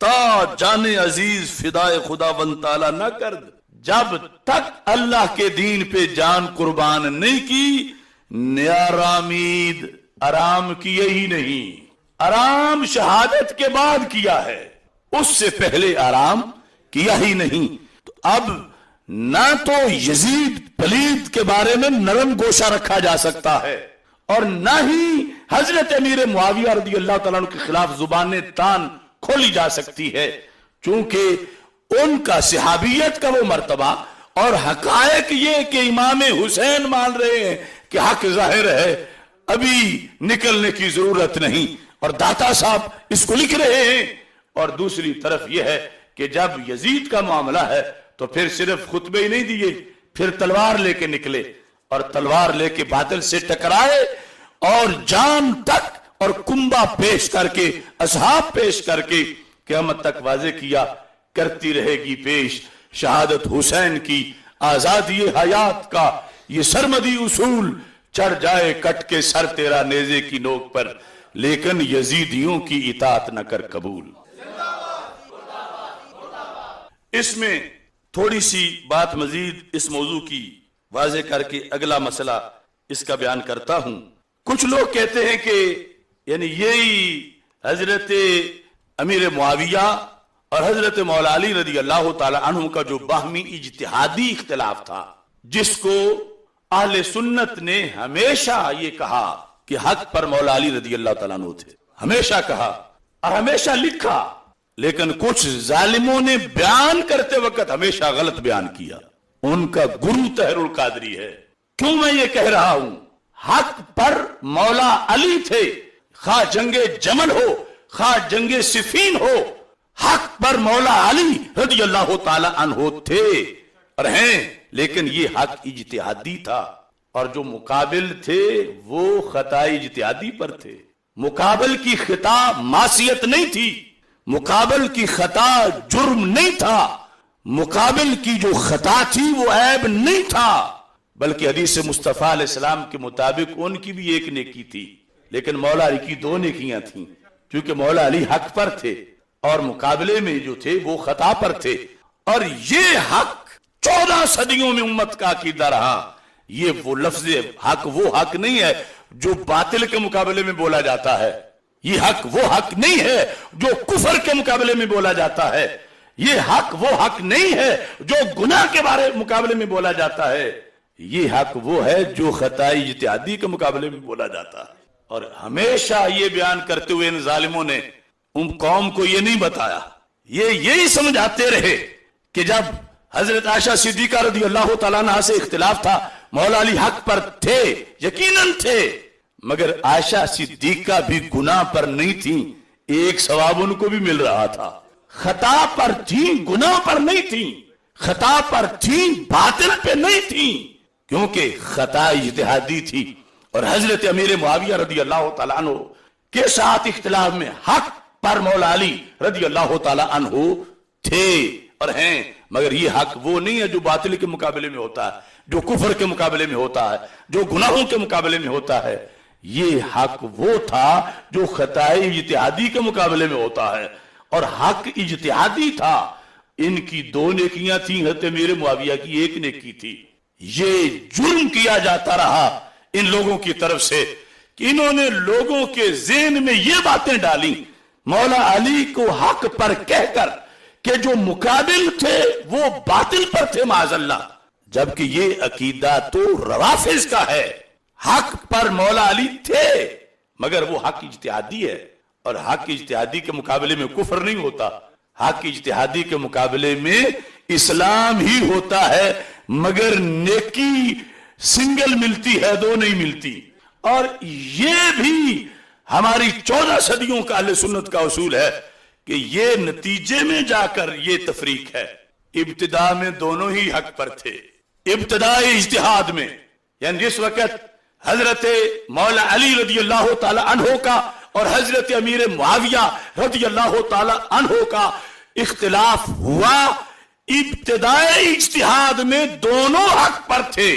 تا جان عزیز فدائے خداوند تعالی نہ کر دے، جب تک اللہ کے دین پہ جان قربان نہیں کی، نیارامید آرام کیے ہی نہیں۔ آرام شہادت کے بعد کیا ہے، اس سے پہلے آرام کیا ہی نہیں۔ تو اب نہ تو یزید پلید کے بارے میں نرم گوشہ رکھا جا سکتا ہے، اور نہ ہی حضرت امیر معاویہ رضی اللہ تعالیٰ عنہ کے خلاف زبان تان کھولی جا سکتی ہے، چونکہ ان کا صحابیت کا وہ مرتبہ اور حقائق یہ کہ امام حسین مان رہے ہیں کہ حق ظاہر ہے، ابھی نکلنے کی ضرورت نہیں، اور داتا صاحب اس کو لکھ رہے ہیں۔ اور دوسری طرف یہ ہے کہ جب یزید کا معاملہ ہے تو پھر صرف خطبے ہی نہیں دیے، پھر تلوار لے کے نکلے، اور تلوار لے کے باطل سے ٹکرائے، اور جان تک اور کنبہ پیش کر کے، اصحاب پیش کر کے قیامت تک واضح کیا، کرتی رہے گی پیش شہادت حسین کی، آزادی حیات کا یہ سرمدی اصول، چڑھ جائے کٹ کے سر تیرا نیزے کی نوک پر، لیکن یزیدیوں کی اطاعت نہ کر قبول۔ اس میں تھوڑی سی بات مزید اس موضوع کی واضح کر کے اگلا مسئلہ اس کا بیان کرتا ہوں۔ کچھ لوگ کہتے ہیں کہ یعنی یہی حضرت امیر معاویہ اور حضرت مولا علی رضی اللہ تعالی عنہ کا جو باہمی اجتہادی اختلاف تھا، جس کو اہل سنت نے ہمیشہ یہ کہا کہ حق پر مولا علی رضی اللہ تعالیٰ عنہ تھے، ہمیشہ کہا اور ہمیشہ لکھا، لیکن کچھ ظالموں نے بیان کرتے وقت ہمیشہ غلط بیان کیا۔ ان کا گرو طاہر القادری ہے۔ کیوں میں یہ کہہ رہا ہوں؟ حق پر مولا علی تھے، خواہ جنگ جمل ہو، خواہ جنگ صفین ہو، حق پر مولا علی رضی اللہ تعالی عنہ تھے اور ہیں، لیکن یہ حق اجتہادی تھا، اور جو مقابل تھے وہ خطا اجتہادی پر تھے۔ مقابل کی خطا معصیت نہیں تھی، مقابل کی خطا جرم نہیں تھا، مقابل کی جو خطا تھی وہ عیب نہیں تھا، بلکہ حدیث مصطفیٰ علیہ السلام کے مطابق ان کی بھی ایک نیکی تھی، لیکن مولا علی کی دو نیکیاں تھیں، کیونکہ مولا علی حق پر تھے اور مقابلے میں جو تھے وہ خطا پر تھے۔ اور یہ حق 14 صدیوں میں امت کا عقیدہ رہا۔ یہ وہ لفظ حق وہ حق نہیں ہے جو باطل کے مقابلے میں بولا جاتا ہے، یہ حق وہ حق نہیں ہے جو کفر کے مقابلے میں بولا جاتا ہے، یہ حق وہ حق نہیں ہے جو گناہ کے بارے مقابلے میں بولا جاتا ہے، یہ حق وہ ہے جو خطا اجتہادی کے مقابلے میں بولا جاتا ہے۔ اور ہمیشہ یہ بیان کرتے ہوئے ان ظالموں نے ان قوم کو یہ نہیں بتایا، یہ یہی سمجھاتے رہے کہ جب حضرت عائشہ صدیقہ رضی اللہ تعالیٰ عنہ سے اختلاف تھا، مولا علی حق پر تھے، یقیناً تھے، مگر عائشہ صدیقہ بھی گناہ پر نہیں تھیں، ایک ثواب ان کو بھی مل رہا تھا۔ خطا پر تھیں، گناہ پر نہیں تھیں، خطا پر تھیں، باطل پہ نہیں تھیں، کیونکہ خطا اجتہادی تھی۔ اور حضرت امیر معاویہ رضی اللہ تعالیٰ عنہ کے ساتھ اختلاف میں حق پر مولا علی رضی اللہ تعالیٰ عنہ تھے اور ہیں، مگر یہ حق وہ نہیں ہے جو باطل کے مقابلے میں ہوتا ہے، جو کفر کے مقابلے میں ہوتا ہے، جو گناہوں کے مقابلے میں ہوتا ہے۔ یہ حق وہ تھا جو خطا اجتہادی کے مقابلے میں ہوتا ہے، اور حق اجتہادی تھا۔ ان کی دو نیکیاں تھیں، حضرت امیر معاویہ کی ایک نیکی تھی۔ یہ جرم کیا جاتا رہا ان لوگوں کی طرف سے کہ انہوں نے لوگوں کے ذہن میں یہ باتیں ڈالی مولا علی کو حق پر کہہ کر کہ جو مقابل تھے وہ باطل پر تھے معاذ اللہ، جبکہ یہ عقیدہ تو روافض کا ہے۔ حق پر مولا علی تھے، مگر وہ حق اجتہادی ہے، اور حق اجتہادی کے مقابلے میں کفر نہیں ہوتا، حق اجتہادی کے مقابلے میں اسلام ہی ہوتا ہے، مگر نیکی سنگل ملتی ہے، دو نہیں ملتی۔ اور یہ بھی ہماری 14 صدیوں کا اہل سنت کا اصول ہے کہ یہ نتیجے میں جا کر یہ تفریق ہے۔ ابتدا میں دونوں ہی حق پر تھے، ابتدائی اجتہاد میں، یعنی جس وقت حضرت مولا علی رضی اللہ تعالی عنہ کا اور حضرت امیر معاویہ رضی اللہ تعالی عنہ کا اختلاف ہوا، ابتدائی اجتہاد میں دونوں حق پر تھے۔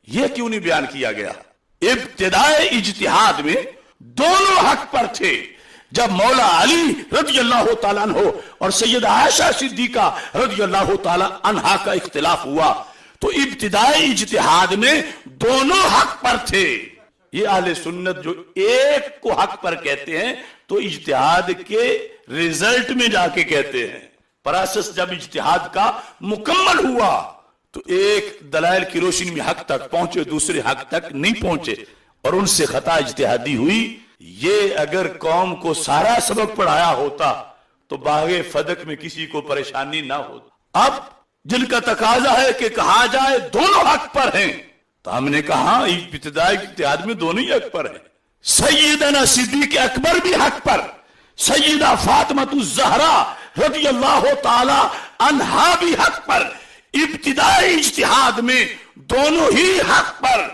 یہ کیوں نہیں بیان کیا گیا؟ ابتدائی اجتہاد میں دونوں حق پر تھے، جب مولا علی رضی اللہ تعالیٰ عنہ اور سیدہ عائشہ صدیقہ رضی اللہ تعالیٰ عنہا کا اختلاف ہوا تو ابتدائی اجتہاد میں دونوں حق پر تھے. یہ اہل سنت جو ایک کو حق پر کہتے ہیں تو اجتہاد کے ریزلٹ میں جا کے کہتے ہیں. پروسیس جب اجتہاد کا مکمل ہوا تو ایک دلائل کی روشنی میں حق تک پہنچے، دوسرے حق تک نہیں پہنچے اور ان سے خطا اجتہادی ہوئی. یہ اگر قوم کو سارا سبق پڑھایا ہوتا تو باغ فدق میں کسی کو پریشانی نہ ہوتی. اب جن کا تقاضا ہے کہ کہا جائے دونوں حق پر ہیں تو ہم نے کہا ابتدائی اجتہاد میں دونوں ہی حق پر ہیں. سیدنا صدیق اکبر بھی حق پر، سیدہ فاطمہ الزہرا رضی اللہ تعالی عنہا بھی حق پر. ابتدائی اجتہاد میں دونوں ہی حق پر،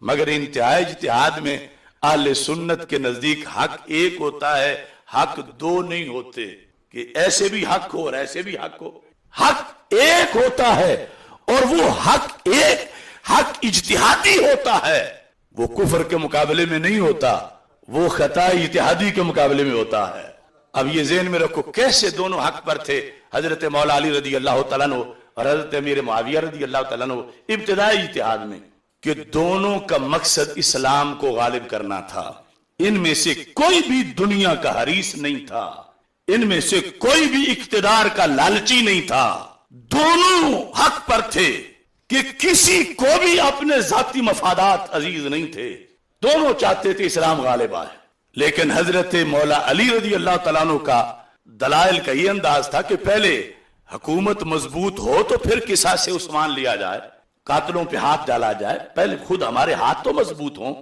مگر انتہائی اجتہاد میں اہل سنت کے نزدیک حق ایک ہوتا ہے، حق دو نہیں ہوتے کہ ایسے بھی حق ہو اور ایسے بھی حق ہو. حق ایک ہوتا ہے اور وہ حق ایک حق اجتہادی ہوتا ہے، وہ کفر کے مقابلے میں نہیں ہوتا، وہ خطا اجتہادی کے مقابلے میں ہوتا ہے. اب یہ ذہن میں رکھو کیسے دونوں حق پر تھے حضرت مولا علی رضی اللہ تعالیٰ عنہ اور حضرت امیر معاویہ رضی اللہ تعالیٰ عنہ ابتدائی اجتہاد میں، کہ دونوں کا مقصد اسلام کو غالب کرنا تھا. ان میں سے کوئی بھی دنیا کا حریص نہیں تھا، ان میں سے کوئی بھی اقتدار کا لالچی نہیں تھا. دونوں حق پر تھے کہ کسی کو بھی اپنے ذاتی مفادات عزیز نہیں تھے، دونوں چاہتے تھے اسلام غالب آئے. لیکن حضرت مولا علی رضی اللہ تعالیٰ عنہ کا دلائل کا یہ انداز تھا کہ پہلے حکومت مضبوط ہو تو پھر قصاص عثمان لیا جائے، قاتلوں پہ ہاتھ ڈالا جائے، پہلے خود ہمارے ہاتھ تو مضبوط ہوں.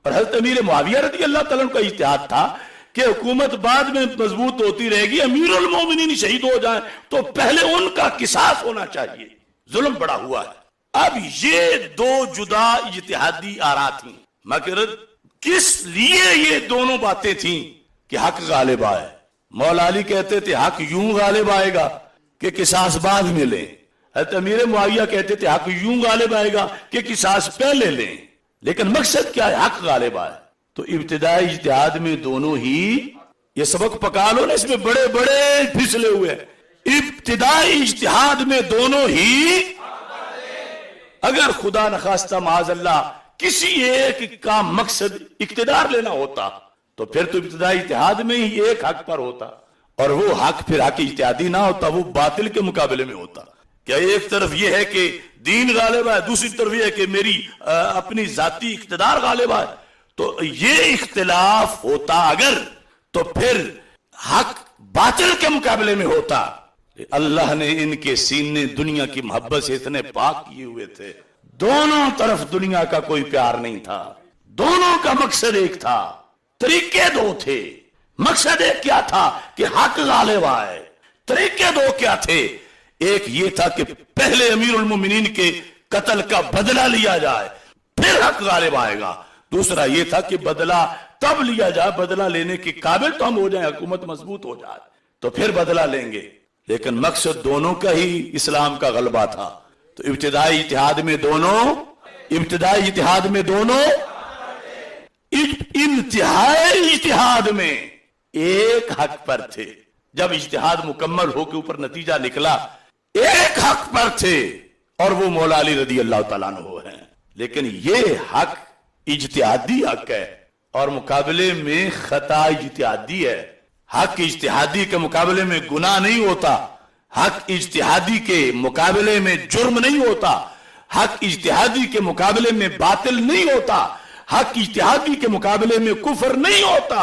اور حضرت امیر معاویہ رضی اللہ تعالیٰ عنہ کا اجتہاد تھا کہ حکومت بعد میں مضبوط ہوتی رہے گی، امیر المومنین شہید ہو جائیں تو پہلے ان کا قصاص ہونا چاہیے، ظلم بڑا ہوا ہے. اب یہ دو جدا اجتہادی آراء تھیں، مگر کس لیے یہ دونوں باتیں تھیں کہ حق غالب آئے. مولا علی کہتے تھے حق یوں غالب آئے گا کہ قصاص بعد میں لیں، حضرت امیر معاویہ کہتے تھے حق یوں غالب آئے گا کہ قصاص پہلے لیں. لیکن مقصد کیا ہے؟ حق غالب آئے. تو ابتدائی اجتہاد میں دونوں ہی، یہ سبق پکا لو نا، اس میں بڑے بڑے پھسلے ہوئے. ابتدائی اجتہاد میں دونوں ہی، اگر خدا نخواستہ معاذ اللہ کسی ایک کا مقصد اقتدار لینا ہوتا تو پھر تو ابتدائی اجتہاد میں ہی ایک حق پر ہوتا، اور وہ حق پھر حق اجتہادی نہ ہوتا، وہ باطل کے مقابلے میں ہوتا. کیا ایک طرف یہ ہے کہ دین غالب ہے، دوسری طرف یہ ہے کہ میری اپنی ذاتی اقتدار غالب ہے. تو یہ اختلاف ہوتا اگر تو پھر حق باطل کے مقابلے میں ہوتا. اللہ نے ان کے سینے دنیا کی محبت سے اتنے پاک کیے ہوئے تھے، دونوں طرف دنیا کا کوئی پیار نہیں تھا، دونوں کا مقصد ایک تھا، طریقے دو تھے. مقصد ایک کیا تھا کہ حق غالب آئے، طریقے دو کیا تھے؟ ایک یہ تھا کہ پہلے امیر المومنین کے قتل کا بدلہ لیا جائے پھر حق غالب آئے گا. دوسرا یہ تھا کہ بدلہ تب لیا جائے، بدلہ لینے کے قابل تو ہم ہو جائیں، حکومت مضبوط ہو جائے تو پھر بدلہ لیں گے. لیکن مقصد دونوں کا ہی اسلام کا غلبہ تھا. تو ابتدائی اجتہاد میں دونوں، ابتدائی اجتہاد میں دونوں، انتہائی اجتہاد میں ایک حق پر تھے. جب اجتہاد مکمل ہو کے اوپر نتیجہ نکلا ایک حق پر تھے، اور وہ مولا علی رضی اللہ تعالیٰ عنہ ہیں. لیکن یہ حق اجتہادی حق ہے اور مقابلے میں خطا اجتہادی ہے. حق اجتہادی کے مقابلے میں گناہ نہیں ہوتا، حق اجتہادی کے مقابلے میں جرم نہیں ہوتا، حق اجتہادی کے مقابلے میں باطل نہیں ہوتا، حق اجتہادی کے مقابلے میں کفر نہیں ہوتا.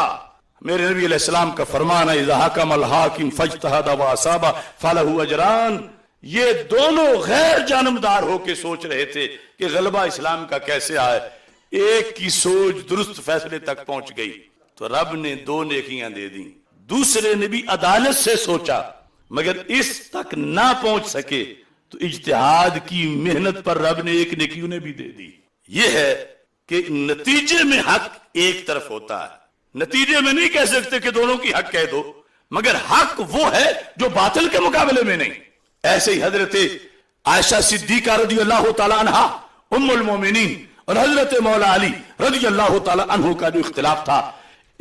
میرے نبی علیہ السلام کا فرمان ہے اذا حکم الحاکم فاجتہد واصاب فلہ اجران. یہ دونوں غیر جانبدار ہو کے سوچ رہے تھے کہ غلبہ اسلام کا کیسے آئے. ایک کی سوچ درست فیصلے تک پہنچ گئی تو رب نے 2 نیکیاں دے دیں. دوسرے نے بھی عدالت سے سوچا مگر اس تک نہ پہنچ سکے تو اجتہاد کی محنت پر رب نے 1 نیکی انہیں بھی دے دی. یہ ہے کہ نتیجے میں حق ایک طرف ہوتا ہے. نتیجے میں نہیں کہہ سکتے کہ دونوں کی حق کہہ دو، مگر حق وہ ہے جو باطل کے مقابلے میں نہیں. ایسے ہی حضرت عائشہ صدیقہ رضی اللہ تعالی عنہا ام المومنین اور حضرت مولا علی رضی اللہ تعالی عنہ کا جو اختلاف تھا،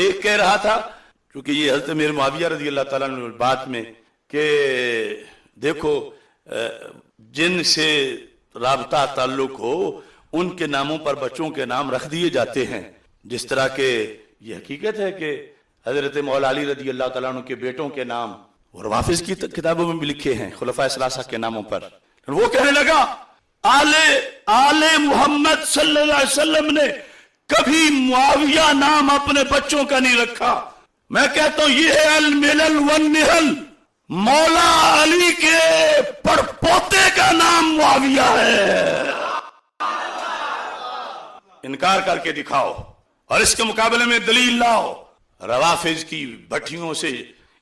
ایک کہہ رہا تھا کیونکہ یہ حضرت امیر معاویہ رضی اللہ تعالیٰ عنہ بات میں کہ دیکھو جن سے رابطہ تعلق ہو ان کے ناموں پر بچوں کے نام رکھ دیے جاتے ہیں، جس طرح کہ یہ حقیقت ہے کہ حضرت مولا علی رضی اللہ تعالیٰ عنہ کے بیٹوں کے نام اور حافظ کی کتابوں میں بھی لکھے ہیں خلفائے ثلاثہ کے ناموں پر۔ وہ کہنے لگا آل محمد صلی اللہ علیہ وسلم نے کبھی معاویہ نام اپنے بچوں کا نہیں رکھا۔ میں کہتا ہوں یہ ہے الملل والنہل، مولا علی کے پڑپوتے کا نام معاویہ ہے۔ انکار کر کے دکھاؤ اور اس کے مقابلے میں دلیل لاؤ۔ روافظ کی بھٹیوں سے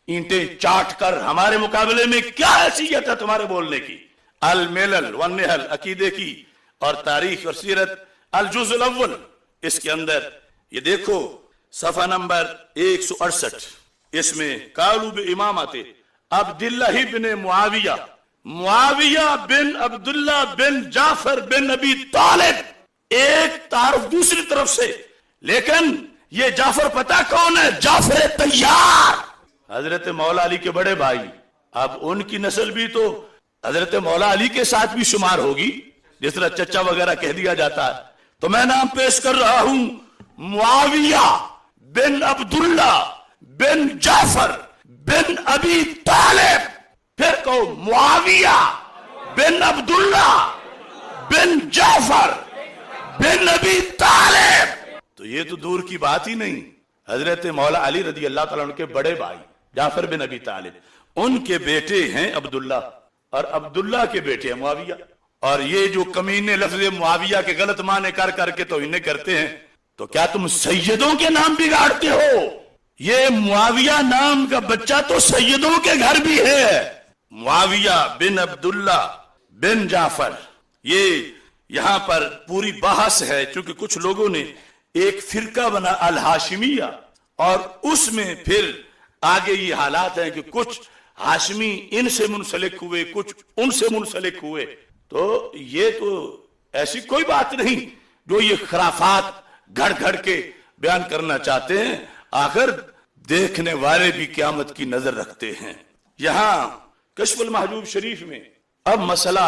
اینٹیں چاٹ کر ہمارے مقابلے میں کیا حیثیت ہے تمہارے بولنے کی؟ الملل والنہل عقیدے کی اور تاریخ اور سیرت الجزء الاول، اس کے اندر یہ دیکھو صفحہ نمبر 168، اس میں قالوا بامامت عبداللہ بن معاویہ، معاویہ بن عبداللہ بن جعفر بن ابی طالب، ایک تعارف دوسری طرف سے، لیکن یہ جعفر پتہ کون ہے؟ جعفر طیار، حضرت مولا علی کے بڑے بھائی۔ اب ان کی نسل بھی تو حضرت مولا علی کے ساتھ بھی شمار ہوگی، جس طرح چچا وغیرہ کہہ دیا جاتا ہے۔ تو میں نام پیش کر رہا ہوں معاویہ بن عبداللہ بن جعفر بن ابی طالب، پھر کہو معاویہ بن عبداللہ بن جعفر بن ابی طالب۔ تو یہ تو دور کی بات ہی نہیں، حضرت مولا علی رضی اللہ تعالیٰ عنہ کے بڑے بھائی جعفر بن ابی طالب، ان کے بیٹے ہیں عبداللہ اور عبداللہ کے بیٹے ہیں معاویہ۔ اور یہ جو کمینے لفظ معاویہ کے غلط معنی کر کر کے تو انہیں کرتے ہیں، تو کیا تم سیدوں کے نام بگاڑتے ہو؟ یہ معاویہ نام کا بچہ تو سیدوں کے گھر بھی ہے، معاویہ بن عبداللہ بن جعفر۔ یہ یہاں پر پوری بحث ہے، چونکہ کچھ لوگوں نے ایک فرقہ بنا الہاشمیہ، اور اس میں پھر آگے یہ حالات ہیں کہ کچھ ہاشمی ان سے منسلک ہوئے، کچھ ان سے منسلک ہوئے۔ تو یہ تو ایسی کوئی بات نہیں جو یہ خرافات گھڑ گھڑ کے بیان کرنا چاہتے ہیں، آخر دیکھنے والے بھی قیامت کی نظر رکھتے ہیں۔ یہاں کشف المحجوب شریف میں اب مسئلہ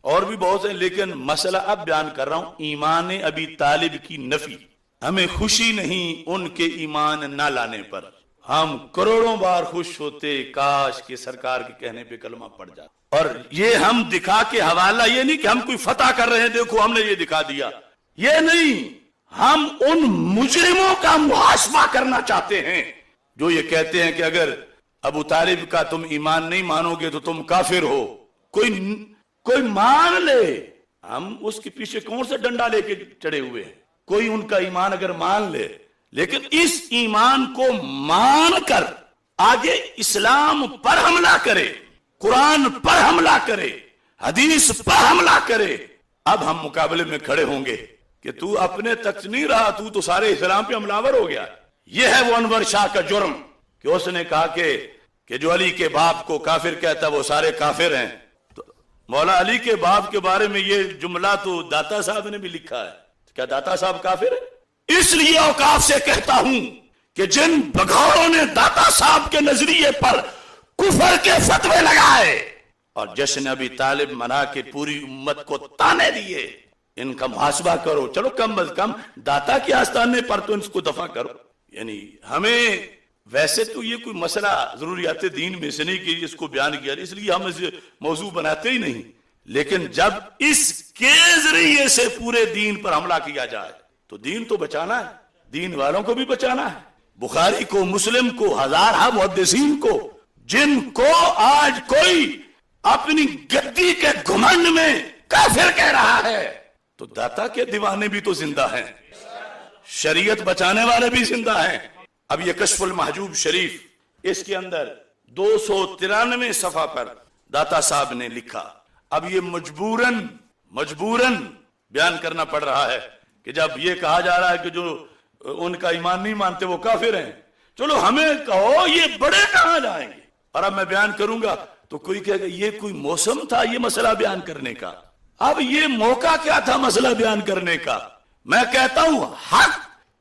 اور بھی بہت ہے، لیکن مسئلہ اب بیان کر رہا ہوں ایمان ابی طالب کی نفی۔ ہمیں خوشی نہیں ان کے ایمان نہ لانے پر، ہم کروڑوں بار خوش ہوتے کاش کہ سرکار کے کہنے پہ کلمہ پڑ جائے۔ اور یہ ہم دکھا کے حوالہ یہ نہیں کہ ہم کوئی فتح کر رہے ہیں، دیکھو ہم نے یہ دکھا دیا، یہ نہیں، ہم ان مجرموں کا محاسبہ کرنا چاہتے ہیں جو یہ کہتے ہیں کہ اگر ابو طالب کا تم ایمان نہیں مانو گے تو تم کافر ہو۔ کوئی مان لے، ہم اس کے پیچھے کون سا ڈنڈا لے کے چڑھے ہوئے ہیں؟ کوئی ان کا ایمان اگر مان لے، لیکن اس ایمان کو مان کر آگے اسلام پر حملہ کرے، قرآن پر حملہ کرے، حدیث پر حملہ کرے، اب ہم مقابلے میں کھڑے ہوں گے کہ تو اپنے تک نہیں رہا، تو سارے اسلام پہ حملہ ہو گیا۔ یہ ہے وہ انور شاہ کا جرم کہ اس نے کہا کہ جو علی کے باپ کو کافر کہتا وہ سارے کافر ہیں۔ تو مولا علی کے باپ کے بارے میں یہ جملہ تو داتا صاحب نے بھی لکھا ہے، کیا داتا صاحب کافر ہے؟ اس لیے اوقاف سے کہتا ہوں کہ جن بگھوڑوں نے داتا صاحب کے نظریے پر کفر کے فتوے لگائے اور جشن ابی طالب منا کے پوری امت کو تانے دیے، ان کا محاسبہ کرو۔ چلو کم از کم داتا کے آستانے پر تو اس کو دفع کرو۔ یعنی ہمیں ویسے تو یہ کوئی مسئلہ ضروریات دین میں سے نہیں کہ اس کو بیان کیا، اس لیے ہم اسے موضوع بناتے ہی نہیں، لیکن جب اس کے ذریعے سے پورے دین پر حملہ کیا جائے تو دین تو بچانا ہے، دین والوں کو بھی بچانا ہے، بخاری کو، مسلم کو، ہزارہ محدثین کو، جن کو آج کوئی اپنی گدی کے گھمنڈ میں کافر کہہ رہا ہے، تو داتا کے دیوانے بھی تو زندہ ہیں، شریعت بچانے والے بھی زندہ ہیں۔ اب یہ کشف المحجوب شریف، اس کے اندر 293 صفحہ پر داتا صاحب نے لکھا، اب یہ مجبوراً بیان کرنا پڑ رہا ہے کہ جب یہ کہا جا رہا ہے کہ جو ان کا ایمان نہیں مانتے وہ کافر ہیں، چلو ہمیں کہو یہ بڑے کہاں جائیں گے۔ اور اب میں بیان کروں گا تو کوئی کہے گا یہ کوئی موسم تھا یہ مسئلہ بیان کرنے کا، اب یہ موقع کیا تھا مسئلہ بیان کرنے کا؟ میں کہتا ہوں حق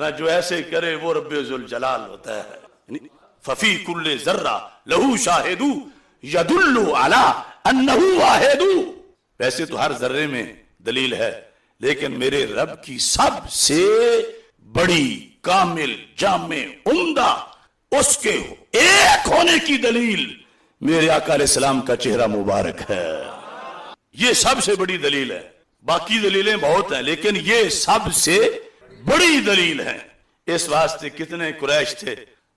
ورنہ جو ایسے کرے وہ رب ذل جلال ہوتا ہے. ففی کل ذرہ لہو شاہد یدل علی انہ واحد. ویسے تو ہر ذرے میں دلیل ہے، لیکن میرے رب کی سب سے بڑی کامل جامع عمدہ اس کے ایک ہونے کی دلیل میرے آقا علیہ السلام کا چہرہ مبارک ہے. یہ سب سے بڑی دلیل ہے. باقی دلیلیں بہت ہیں لیکن یہ سب سے بڑی دلیل ہے. اس واسطے کتنے قریش تھے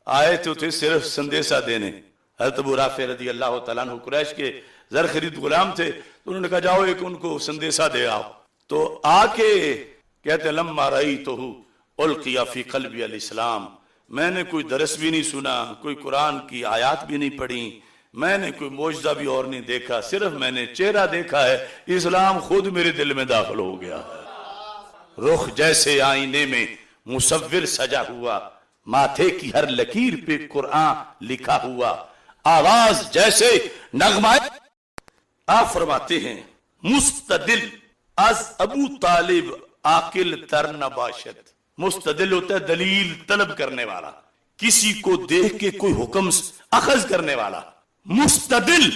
آئے تھے صرف سندیسہ دینے. حضرت ابو رافع رضی اللہ تعالیٰ عنہ قریش کے زر خرید غلام تھے، تو انہوں نے کہا جاؤ ایک ان کو سندیسہ دے آؤ. تو آ کے کہتے لما رأیتہ القی فی قلبی الاسلام، میں نے کوئی درس بھی نہیں سنا، کوئی قرآن کی آیات بھی نہیں پڑھی، میں نے کوئی معجزہ بھی اور نہیں دیکھا، صرف میں نے چہرہ دیکھا ہے، اسلام خود میرے دل میں داخل ہو گیا. رخ جیسے آئینے میں مصور سجا ہوا، ماتھے کی ہر لکیر پہ قرآن لکھا ہوا، آواز جیسے نغمہ. آپ فرماتے ہیں مستدل از ابو طالب عاقل تر نباشد. مستدل ہوتا ہے دلیل طلب کرنے والا، کسی کو دیکھ کے کوئی حکم اخذ کرنے والا. مستدل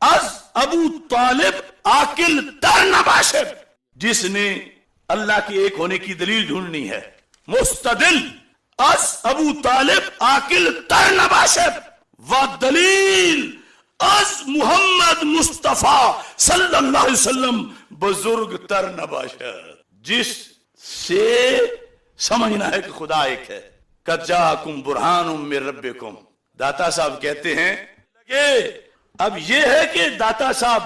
از ابو طالب عاقل تر نباشد، جس نے اللہ کے ایک ہونے کی دلیل ڈھونڈنی ہے. مستدل از ابو طالب عاقل تر نباشد و دلیل از محمد مصطفیٰ صلی اللہ علیہ وسلم بزرگ تر نباشد، جس سے سمجھنا ہے کہ خدا ایک ہے. قد جاءکم برہان من ربکم. داتا صاحب کہتے ہیں کہ اب یہ ہے کہ داتا صاحب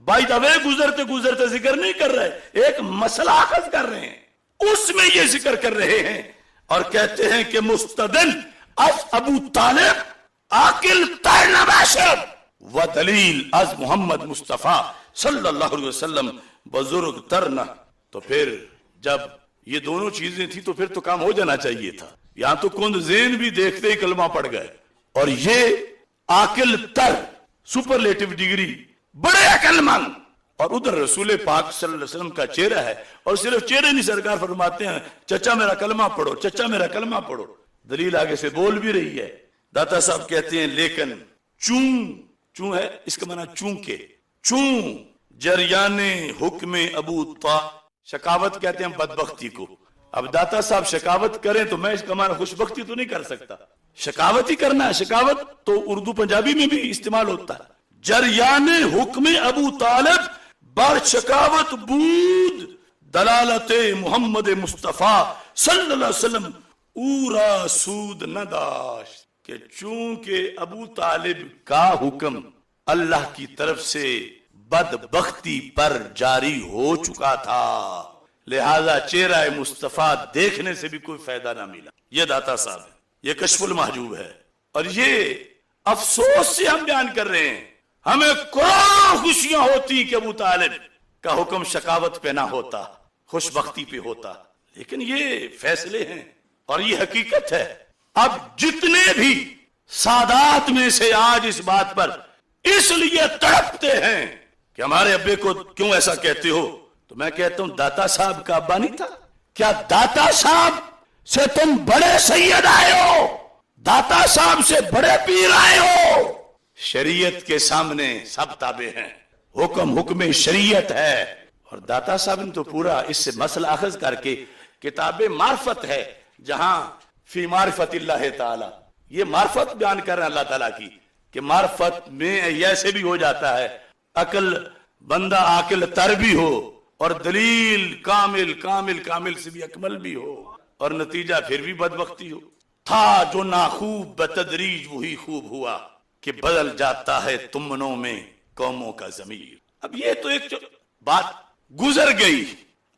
بائی دا وے گزرتے گزرتے ذکر نہیں کر رہے، ایک مسئلہ اخذ کر رہے ہیں، اس میں یہ ذکر کر رہے ہیں اور کہتے ہیں کہ مستدل از ابو طالب عاقل تر نباشد و دلیل از محمد مصطفیٰ صلی اللہ علیہ وسلم بزرگ ترنا. تو پھر جب یہ دونوں چیزیں تھی تو پھر تو کام ہو جانا چاہیے تھا. یہاں تو کند زین بھی دیکھتے ہی کلمہ پڑ گئے، اور یہ عاقل تر سپرلیٹو ڈگری، بڑے عقل مند. اور ادھر رسول پاک صلی اللہ علیہ وسلم کا چہرہ ہے، اور صرف چہرے نہیں، سرکار فرماتے ہیں چچا میرا کلمہ پڑھو، چچا میرا کلمہ پڑھو. دلیل آگے سے بول بھی رہی ہے. داتا صاحب کہتے ہیں لیکن چون ہے اس کا معنی چونکہ، چون جریان حکم ابو شکاوت کہتے ہیں بدبختی کو. اب داتا صاحب شکاوت کریں تو میں اس کا معنی خوشبختی تو نہیں کر سکتا، شکاوت ہی کرنا ہے. شکاوت تو اردو پنجابی میں بھی استعمال ہوتا ہے. جریان حکم ابو طالب بر شکاوت بود دلالت محمد مصطفیٰ صلی اللہ علیہ وسلم اورا سود نہ داشت، کہ چونکہ ابو طالب کا حکم اللہ کی طرف سے بدبختی پر جاری ہو چکا تھا، لہذا چہرہ مصطفیٰ دیکھنے سے بھی کوئی فائدہ نہ ملا. یہ داتا صاحب ہے، یہ کشف المحجوب ہے. اور یہ افسوس سے ہم بیان کر رہے ہیں، ہمیں کروڑوں خوشیاں ہوتی کہ ابو طالب کا حکم شکاوت پہ نہ ہوتا، خوش بختی پہ ہوتا، لیکن یہ فیصلے ہیں اور یہ حقیقت ہے. اب جتنے بھی سادات میں سے آج اس بات پر اس لیے تڑپتے ہیں کہ ہمارے ابے کو کیوں ایسا کہتے ہو، تو میں کہتا ہوں داتا صاحب کا ابا نہیں تھا کیا؟ داتا صاحب سے تم بڑے سید آئے ہو، داتا صاحب سے بڑے پیر آئے ہو. شریعت کے سامنے سب تابع ہیں، حکم شریعت ہے. اور داتا صاحب نے تو پورا اس سے مسئلہ اخذ کر کے کتاب معرفت ہے، جہاں فی معرفت اللہ تعالی، یہ معرفت بیان کر رہے ہیں اللہ تعالیٰ کی، کہ معرفت میں ایسے بھی ہو جاتا ہے عقل بندہ عاقل تر بھی ہو اور دلیل کامل سے بھی اکمل بھی ہو، اور نتیجہ پھر بھی بدبختی ہو. تھا جو ناخوب بتدریج وہی خوب ہوا، کہ بدل جاتا ہے تمنوں میں قوموں کا ضمیر. اب یہ تو ایک بات گزر گئی،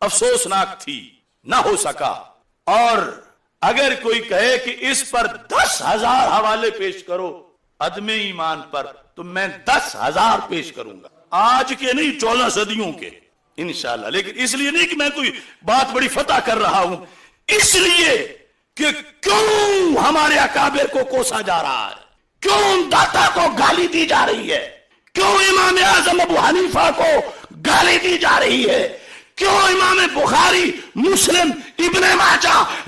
افسوسناک تھی، نہ ہو سکا. اور اگر کوئی کہے کہ اس پر 10,000 حوالے پیش کرو عدم ایمان پر، تو میں 10,000 پیش کروں گا، آج کے نہیں 14 صدیوں کے انشاءاللہ. لیکن اس لیے نہیں کہ میں کوئی بات بڑی فتح کر رہا ہوں، اس لیے کہ کیوں ہمارے اکابر کو کوسا جا رہا ہے، کیوں داتا کو گالی دی جا رہی ہے، کیوں امام اعظم ابو حنیفہ کو گالی دی جا رہی ہے، کیوں امام بخاری، مسلم، ابن ماجہ،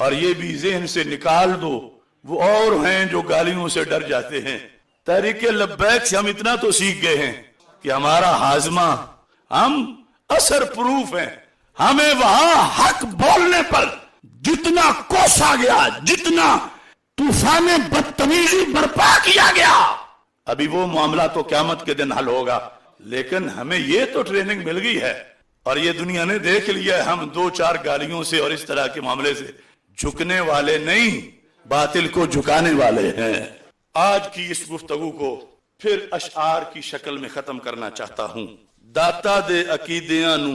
اور یہ بھی ذہن سے نکال دو، وہ اور ہیں جو گالیوں سے ڈر جاتے ہیں۔ تحریک لبیک سے ہم اتنا تو سیکھ گئے ہیں کہ ہمارا ہاضمہ، ہم اثر پروف ہیں، ہمیں وہاں حق بولنے پر جتنا کوسا گیا، جتنا طوفان بدتمیزی برپا کیا گیا، ابھی وہ معاملہ تو قیامت کے دن حل ہوگا، لیکن ہمیں یہ تو ٹریننگ مل گئی ہے اور یہ دنیا نے دیکھ لیا ہے، ہم 2-4 گالیوں سے اور اس طرح کے معاملے سے جھکنے والے نہیں، باطل کو جھکانے والے ہیں۔ آج کی اس گفتگو کو پھر اشعار کی شکل میں ختم کرنا چاہتا ہوں۔ داتا دے عقیدیاں نو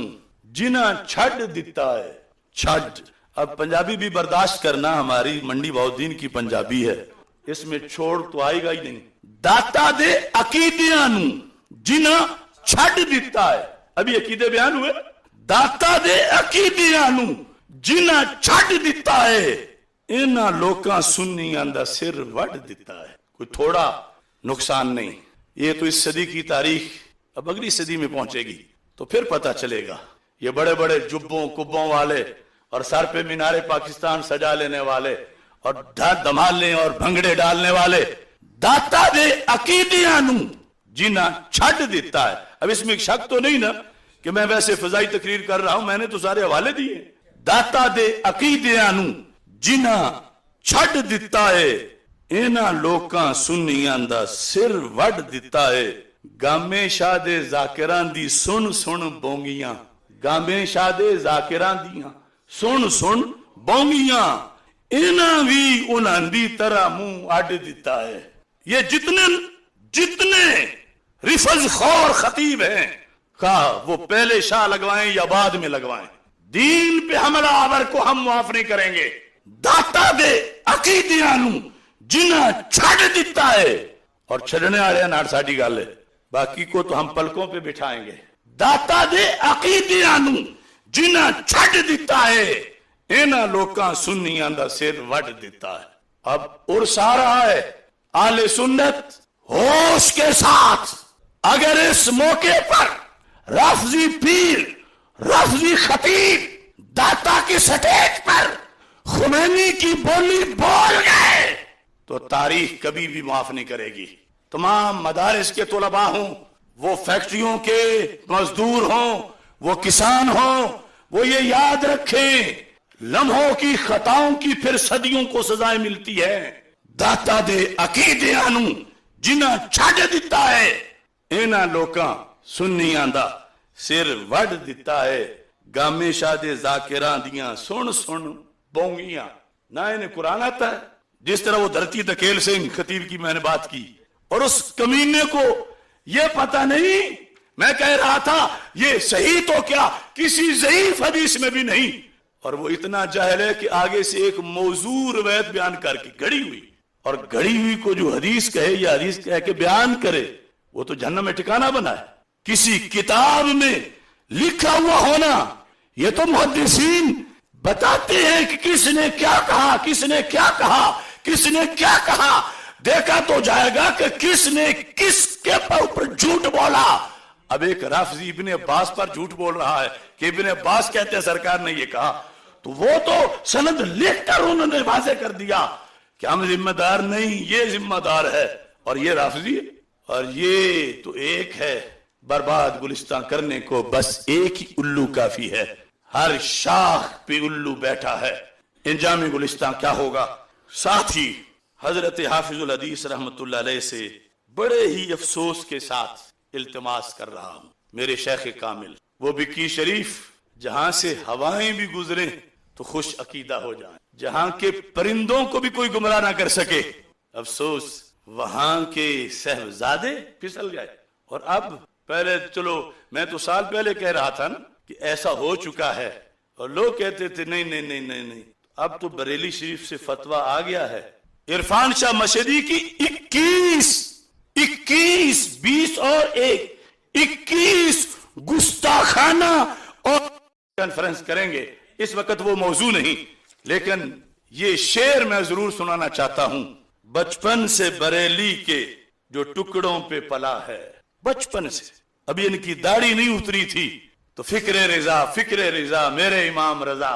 جنہ چھڈ دیتا ہے، چھڈ، اب پنجابی بھی برداشت کرنا، ہماری منڈی بہاؤالدین کی پنجابی ہے، اس میں چھوڑ تو آئے گا ہی نہیں۔ داتا دے عقیدیاں نو جنہ چھڈ دیتا ہے، ابھی عقیدے بیان ہوئے، داتا دے عقیدیاں نو جنہ چھڈ دیتا ہے، انہاں لوکاں سنیاں دا سر وڈ دیتا ہے۔ کوئی تھوڑا نقصان نہیں، یہ تو اس صدی کی تاریخ اب اگلی صدی میں پہنچے گی تو پھر پتہ چلے گا۔ یہ بڑے بڑے جبوں کبوں والے اور سر پہ مینار پاکستان سجا لینے والے اور دھمالے اور بھنگڑے ڈالنے والے، داتا دے عقیدیاں نو جنہ چھڈ دیتا ہے۔ اب اس میں ایک شک تو نہیں نا کہ میں ویسے فضائی تقریر کر رہا ہوں، میں نے تو سارے حوالے دیے۔ داتا دے عقیدیاں نو جنہ چھڈ دیتا ہے، انہاں لوکاں سنیاں دا سر وڈ دیتا ہے۔ گامے شاہ دے ذاکران دی سن سن بونگیاں، گامے شاہ دے ذاکران دیاں سن سن بونگیاں، انہاں بھی انہاں دی طرح منہ اڈ دیتا ہے۔ یہ جتنے رفض خور خطیب ہیں، کہا وہ پہلے شاہ لگوائیں یا بعد میں لگوائیں، دین پہ حملہ آور کو ہم معاف نہیں کریں گے۔ داتا دے عقیدیاں نو جنہ چھڈ دیتا ہے، اور چھڑنے والے نال ساڈی گل ہے، باقی کو تو ہم پلکوں پہ بٹھائیں گے۔ داتا دے عقیدیاں نو جنہ چھڈ دیتا ہے، انہاں لوکاں سنیاں دا سر وڈ دیتا ہے۔ اب عرس آ رہا ہے، اہل سنت ہوش کے ساتھ اگر اس موقع پر رافضی پیر، رافضی خطیب داتا کی سٹیج پر خمینی کی بولی بول گئے تو تاریخ کبھی بھی معاف نہیں کرے گی۔ تمام مدارس کے طلباء ہوں، وہ فیکٹریوں کے مزدور ہوں، وہ کسان ہوں، وہ یہ یاد رکھیں، لمحوں کی خطاؤں کی پھر صدیوں کو سزائیں ملتی ہے۔ داتا دے عقیدیاں نو جنہ چھڈ دیتا ہے، انہاں لوکاں سنیاں دا سر وڈ دیتا ہے۔ گامے شاہ دے ذاکراں دیاں سن سن بونگیاں، نہ انہیں قرآن آتا ہے، جس طرح وہ دھرتی دکیل سنگھ خطیب کی میں نے بات کی، اور اس کمینے کو یہ پتہ نہیں، میں کہہ رہا تھا یہ صحیح تو کیا کسی ضعیف حدیث میں بھی نہیں، اور وہ اتنا جاہل ہے کہ آگے سے ایک موضوع روایت بیان کر کے گڑی ہوئی، اور گڑی ہوئی کو جو حدیث کہے یا حدیث کہہ کے بیان کرے وہ تو جہنم میں ٹھکانہ بنا ہے۔ کسی کتاب میں لکھا ہوا ہونا، یہ تو محدثین بتاتے ہیں کہ کس نے کیا کہا، کس نے کیا کہا، کس نے کیا کہا، دیکھا تو جائے گا کہ کس نے کس کے اوپر جھوٹ بولا۔ اب ایک رافضی ابن عباس پر جھوٹ بول رہا ہے کہ ابن عباس کہتے ہیں سرکار نے یہ کہا، تو وہ تو سند لکھ کر انہوں نے واضح کر دیا کہ ہم ذمہ دار نہیں، یہ ذمہ دار ہے، اور یہ رافضی ہے، اور یہ تو ایک ہے برباد گلستان کرنے کو بس ایک ہی الو کافی ہے، ہر شاخ پہ الو بیٹھا ہے، انجام گلستان کیا ہوگا۔ ساتھ ہی حضرت حافظ الحدیث رحمت اللہ علیہ سے بڑے ہی افسوس کے ساتھ التماس کر رہا ہوں، میرے شیخ کامل، وہ بکی شریف جہاں سے ہوائیں بھی گزریں تو خوش عقیدہ ہو جائیں، جہاں کے پرندوں کو بھی کوئی گمراہ نہ کر سکے، افسوس وہاں کے صاحبزادے پھسل گئے۔ اور اب پہلے چلو میں تو سال پہلے کہہ رہا تھا نا کہ ایسا ہو چکا ہے، اور لوگ کہتے تھے نہیں نہیں نہیں نہیں نہیں، اب تو بریلی شریف سے فتویٰ آ گیا ہے، عرفان شاہ مشہدی کی 21 اور 21 گستاخانہ اور کانفرنس کریں گے، اس وقت وہ موضوع نہیں، لیکن یہ شعر میں ضرور سنانا چاہتا ہوں۔ بچپن سے بریلی کے جو ٹکڑوں پہ پلا ہے، بچپن سے، ابھی ان کی داڑھی نہیں اتری تھی تو فکر رضا میرے امام رضا،